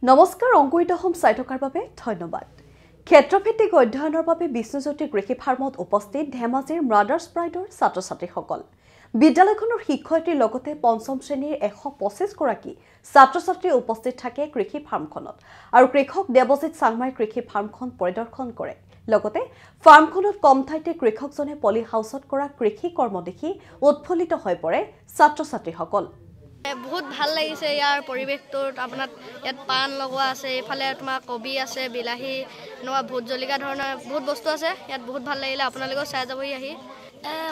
নমস্কাৰ অংকুৰিত হোম চাই থকাৰ বাবে ধন্যবাদ। ক্ষেত্ৰভিত্তিক অধ্যয়নৰ বাবে বিষ্ণুজ্যোতি কৃষি ফাৰ্মত উপস্থিত ধেমাজিৰ ব্ৰাদাৰ্ছ প্ৰাইডৰ ছাত্ৰ-ছাত্ৰীসকল। বিদ্যালয়খনৰ শিক্ষয়িত্ৰীৰ লগতে পঞ্চম শ্ৰেণীৰ 125 গৰাকী ছাত্ৰ-ছাত্ৰী উপস্থিত থাকে কৃষি ফাৰ্মখনত আৰু কৃষক দেৱজিৎ চাংমাই কৃষি ফাৰ্মখন পৰিদৰ্শন কৰে। লগতে ফাৰ্মখনত কম ঠাইতে কৃষকজনে পলি হাউচত কৰা কৃষি কৰ্ম দেখি উৎফুল্লিত হৈ পৰে ছাত্ৰ-ছাত্ৰীসকল। বহুত ভাল লাগিছে ইয়াৰ পৰিৱেশটো। আপোনাৰ ইয়াত পাণ লগোৱা আছে, এইফালে তোমাৰ কবি আছে, বিলাহী এনেকুৱা ভোট জলকীয়া ধৰণৰ বহুত বস্তু আছে। ইয়াত বহুত ভাল লাগিলে, আপোনালোকেও চাই যাবহি আহি।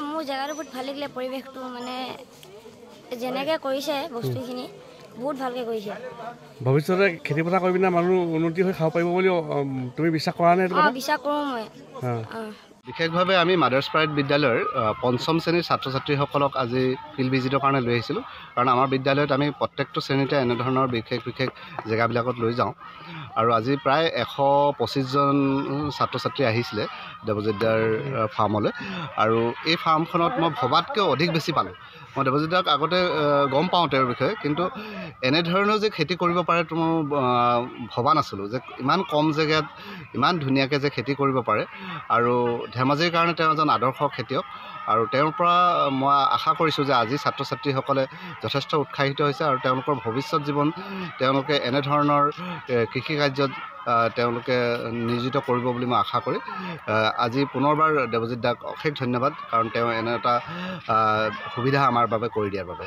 মোৰ জেগাটো বহুত ভাল লাগিলে, পৰিৱেশটো মানে যেনেকৈ কৰিছে বস্তুখিনি বহুত ভালকৈ কৰিছে। ভৱিষ্যতে খেতি পথাৰ কৰি পিনে মানুহ উন্নতি হৈ খাব পাৰিব বুলি তুমি বিশ্বাস কৰা নে? বিশ্বাস কৰোঁ মই। বিশেষভাৱে আমি মাদাৰ্ছ প্ৰাইড বিদ্যালয়ৰ পঞ্চম শ্ৰেণীৰ ছাত্ৰ ছাত্ৰীসকলক আজি ফিল্ড ভিজিটৰ কাৰণে লৈ আহিছিলোঁ। কাৰণ আমাৰ বিদ্যালয়ত আমি প্ৰত্যেকটো শ্ৰেণীতে এনেধৰণৰ বিশেষ জেগাবিলাকত লৈ যাওঁ আৰু আজি প্ৰায় 125জন ছাত্ৰ ছাত্ৰী আহিছিলে দেৱজিৎদাৰ ফাৰ্মলৈ। আৰু এই ফাৰ্মখনত মই ভবাতকৈ অধিক বেছি পালোঁ। মই দেৱজিৎদাক আগতে গম পাওঁ তেওঁৰ বিষয়ে, কিন্তু এনেধৰণৰ যে খেতি কৰিব পাৰে তো মই ভবা নাছিলোঁ যে ইমান কম জেগাত ইমান ধুনীয়াকৈ যে খেতি কৰিব পাৰে। আৰু ধেমাজিৰ কাৰণে তেওঁ এজন আদৰ্শ খেতিয়ক আৰু তেওঁৰ পৰা মই আশা কৰিছোঁ যে আজি ছাত্ৰ ছাত্ৰীসকলে যথেষ্ট উৎসাহিত হৈছে আৰু তেওঁলোকৰ ভৱিষ্যত জীৱন তেওঁলোকে এনেধৰণৰ কৃষি কাৰ্যত তেওঁলোকে নিয়োজিত কৰিব বুলি মই আশা কৰি আজি পুনৰবাৰ দেৱজিৎ দাক অশেষ ধন্যবাদ, কাৰণ তেওঁ এনে এটা সুবিধা আমাৰ বাবে কৰি দিয়াৰ বাবে।